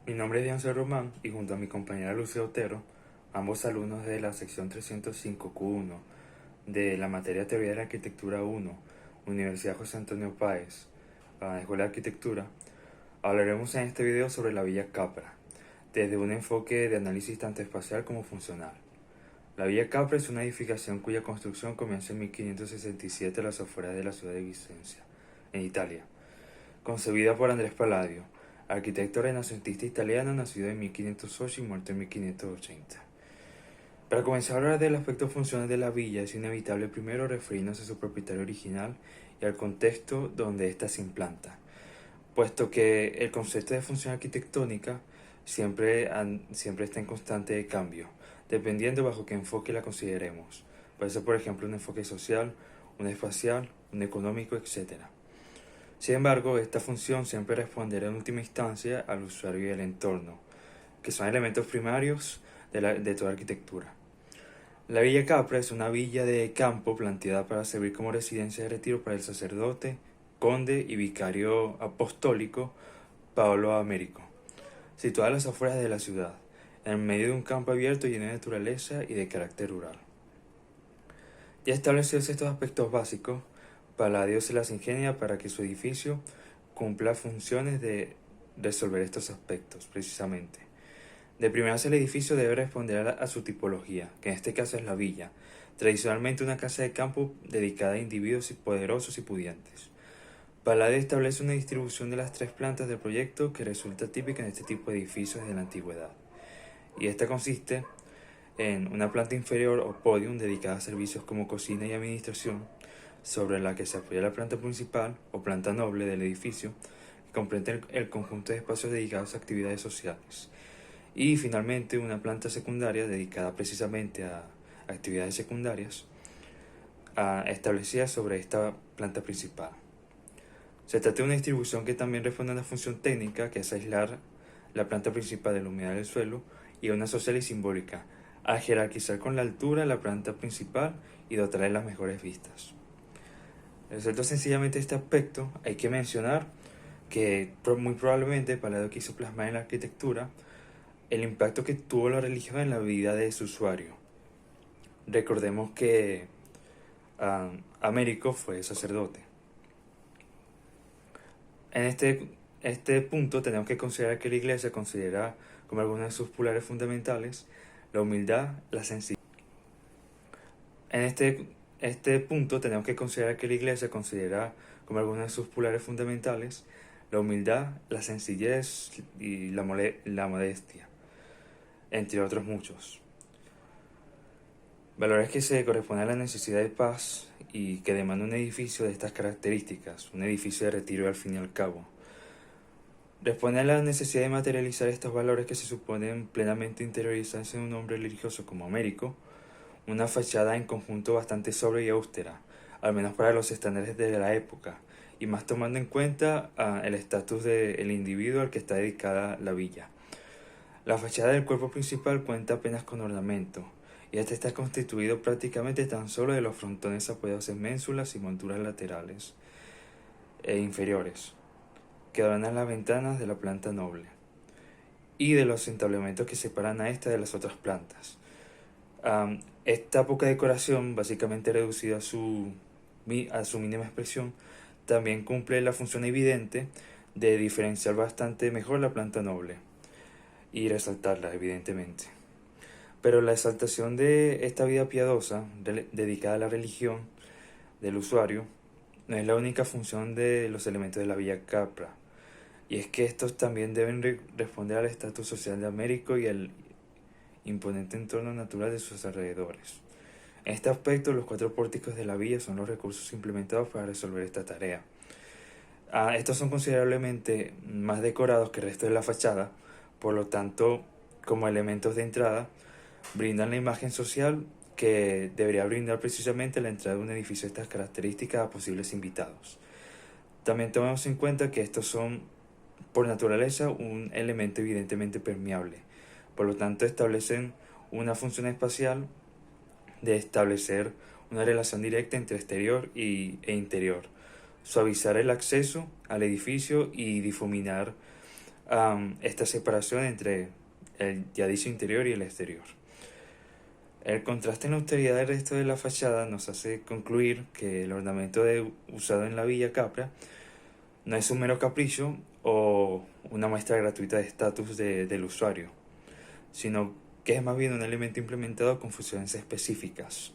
Mi nombre es Diance Román y junto a mi compañera Lucia Otero, ambos alumnos de la sección 305Q1 de la materia Teoría de la Arquitectura 1, Universidad José Antonio Páez, Escuela de Arquitectura, hablaremos en este video sobre la Villa Capra, desde un enfoque de análisis tanto espacial como funcional. La Villa Capra es una edificación cuya construcción comienza en 1567 a las afueras de la ciudad de Vicenza, en Italia, concebida por Andrés Palladio, arquitecto renacentista italiano nacido en 1508 y muerto en 1580. Para comenzar a hablar del aspecto funcional de la villa, es inevitable primero referirnos a su propietario original y al contexto donde ésta se implanta, puesto que el concepto de función arquitectónica siempre está en constante cambio, dependiendo bajo qué enfoque la consideremos. Puede ser, por ejemplo, un enfoque social, un espacial, un económico, etc. Sin embargo, esta función siempre responderá en última instancia al usuario y al entorno, que son elementos primarios de toda arquitectura. La Villa Capra es una villa de campo planteada para servir como residencia de retiro para el sacerdote, conde y vicario apostólico Paolo Américo, situada a las afueras de la ciudad, en medio de un campo abierto lleno de naturaleza y de carácter rural. Ya establecidos estos aspectos básicos, Palladio se las ingenia para que su edificio cumpla funciones de resolver estos aspectos, precisamente. De primeras, el edificio debe responder a su tipología, que en este caso es la villa, tradicionalmente una casa de campo dedicada a individuos poderosos y pudientes. Palladio establece una distribución de las tres plantas del proyecto que resulta típica en este tipo de edificios de la antigüedad, y esta consiste en una planta inferior o podium dedicada a servicios como cocina y administración, sobre la que se apoya la planta principal o planta noble del edificio, que comprende el conjunto de espacios dedicados a actividades sociales. Y finalmente una planta secundaria dedicada precisamente a actividades secundarias, establecida sobre esta planta principal. Se trata de una distribución que también responde a una función técnica, que es aislar la planta principal de la humedad del suelo, y a una social y simbólica, a jerarquizar con la altura la planta principal y dotarla de las mejores vistas. Resuelto sencillamente este aspecto, hay que mencionar que muy probablemente Palladio quiso plasmar en la arquitectura el impacto que tuvo la religión en la vida de su usuario. Recordemos que Américo fue sacerdote. En este punto tenemos que considerar que la Iglesia considera como algunos de sus pilares fundamentales la humildad, la sencillez. En este punto tenemos que considerar que la Iglesia considera como algunos de sus pilares fundamentales la humildad, la sencillez y la modestia, entre otros muchos. Valores que se corresponden a la necesidad de paz y que demanda un edificio de estas características, un edificio de retiro al fin y al cabo. Responde a la necesidad de materializar estos valores que se suponen plenamente interiorizados en un hombre religioso como Américo, una fachada en conjunto bastante sobria y austera, al menos para los estándares de la época, y más tomando en cuenta el estatus del individuo al que está dedicada la villa. La fachada del cuerpo principal cuenta apenas con ornamento, y este está constituido prácticamente tan solo de los frontones apoyados en ménsulas y monturas laterales e inferiores, que adornan las ventanas de la planta noble, y de los entablementos que separan a esta de las otras plantas. Esta poca decoración, básicamente reducida a su mínima expresión, también cumple la función evidente de diferenciar bastante mejor la planta noble y resaltarla, evidentemente. Pero la exaltación de esta vida piadosa, dedicada a la religión del usuario, no es la única función de los elementos de la Villa Capra, y es que estos también deben responder al estatus social de Américo y al imponente entorno natural de sus alrededores. En este aspecto, los 4 pórticos de la villa son los recursos implementados para resolver esta tarea. Estos son considerablemente más decorados que el resto de la fachada, por lo tanto, como elementos de entrada, brindan la imagen social que debería brindar precisamente la entrada de un edificio de estas características a posibles invitados. También tomemos en cuenta que estos son, por naturaleza, un elemento evidentemente permeable, por lo tanto establecen una función espacial de establecer una relación directa entre exterior e interior, suavizar el acceso al edificio y difuminar esta separación entre el ya dicho interior y el exterior. El contraste en la austeridad del resto de la fachada nos hace concluir que el ornamento usado en la Villa Capra no es un mero capricho o una muestra gratuita de estatus del usuario, sino que es más bien un elemento implementado con funciones específicas,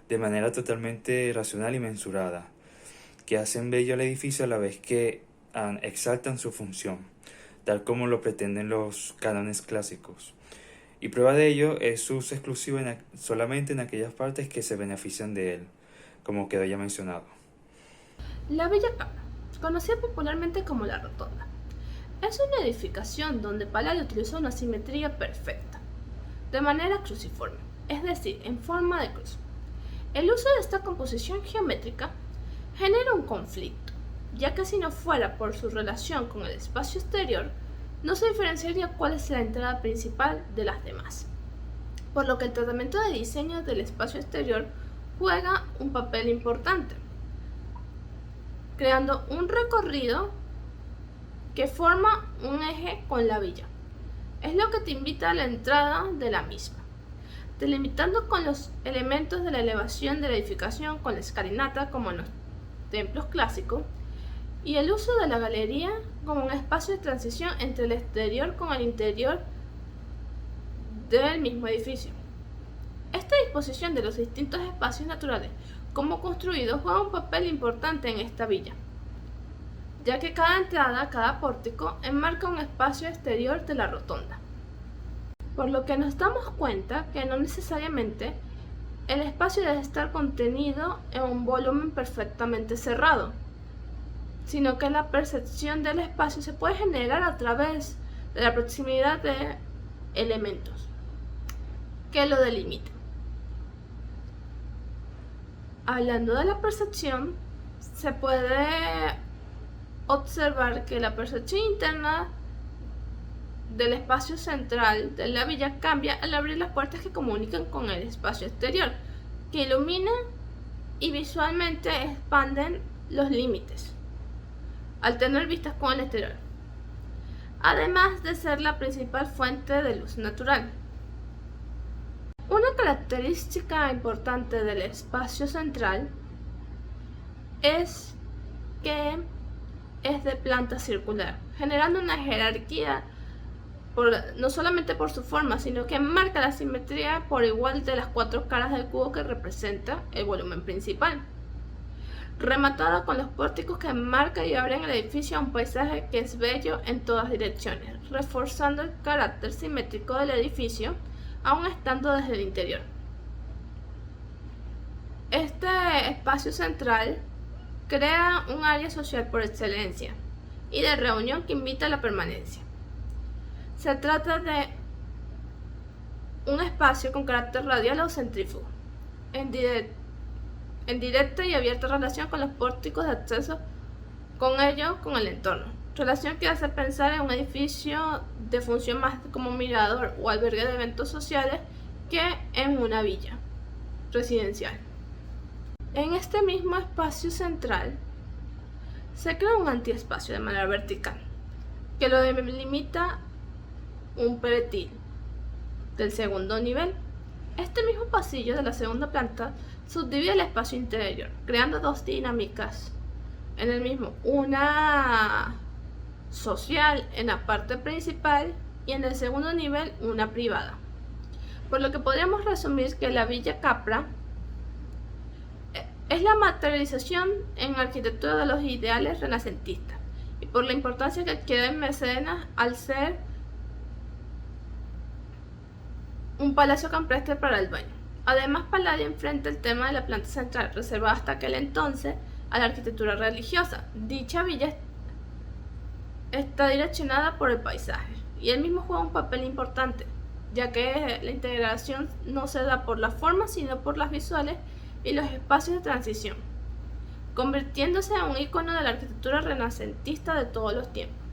de manera totalmente racional y mensurada, que hacen bello al edificio a la vez que exaltan su función, tal como lo pretenden los cánones clásicos. Y prueba de ello es su uso exclusivo solamente en aquellas partes que se benefician de él, como quedó ya mencionado. La Villa Capra, conocida popularmente como la Rotonda, es una edificación donde Palladio utilizó una simetría perfecta, de manera cruciforme, es decir, en forma de cruz. El uso de esta composición geométrica genera un conflicto, ya que si no fuera por su relación con el espacio exterior, no se diferenciaría cuál es la entrada principal de las demás, por lo que el tratamiento de diseño del espacio exterior juega un papel importante, creando un recorrido que forma un eje con la villa. Es lo que te invita a la entrada de la misma, delimitando con los elementos de la elevación de la edificación con la escalinata como en los templos clásicos, y el uso de la galería como un espacio de transición entre el exterior con el interior del mismo edificio. Esta disposición de los distintos espacios naturales como construidos juega un papel importante en esta villa, ya que cada entrada, cada pórtico, enmarca un espacio exterior de la rotonda. Por lo que nos damos cuenta que no necesariamente el espacio debe estar contenido en un volumen perfectamente cerrado, sino que la percepción del espacio se puede generar a través de la proximidad de elementos que lo delimitan. Hablando de la percepción, se puede observar que la percepción interna del espacio central de la villa cambia al abrir las puertas que comunican con el espacio exterior, que iluminan y visualmente expanden los límites, al tener vistas con el exterior, además de ser la principal fuente de luz natural. Una característica importante del espacio central es que es de planta circular, generando una jerarquía no solamente por su forma, sino que marca la simetría por igual de las cuatro caras del cubo que representa el volumen principal, rematada con los pórticos que enmarcan y abren el edificio a un paisaje que es bello en todas direcciones, reforzando el carácter simétrico del edificio, aún estando desde el interior. Este espacio central crea un área social por excelencia y de reunión que invita a la permanencia. Se trata de un espacio con carácter radial o centrífugo, en directa y abierta relación con los pórticos de acceso con el entorno, relación que hace pensar en un edificio de función más como mirador o albergue de eventos sociales que en una villa residencial. En este mismo espacio central se crea un antiespacio de manera vertical que lo delimita un pretil del segundo nivel. Este mismo pasillo de la segunda planta subdivide el espacio interior, creando dos dinámicas en el mismo, una social en la parte principal y en el segundo nivel una privada. Por lo que podríamos resumir que la Villa Capra es la materialización en arquitectura de los ideales renacentistas y por la importancia que adquiere en Mecenas al ser un palacio campestre para el dueño. Además, Palladio enfrenta el tema de la planta central, reservada hasta aquel entonces a la arquitectura religiosa. Dicha villa está direccionada por el paisaje y él mismo juega un papel importante, ya que la integración no se da por las formas sino por las visuales y los espacios de transición, convirtiéndose en un icono de la arquitectura renacentista de todos los tiempos.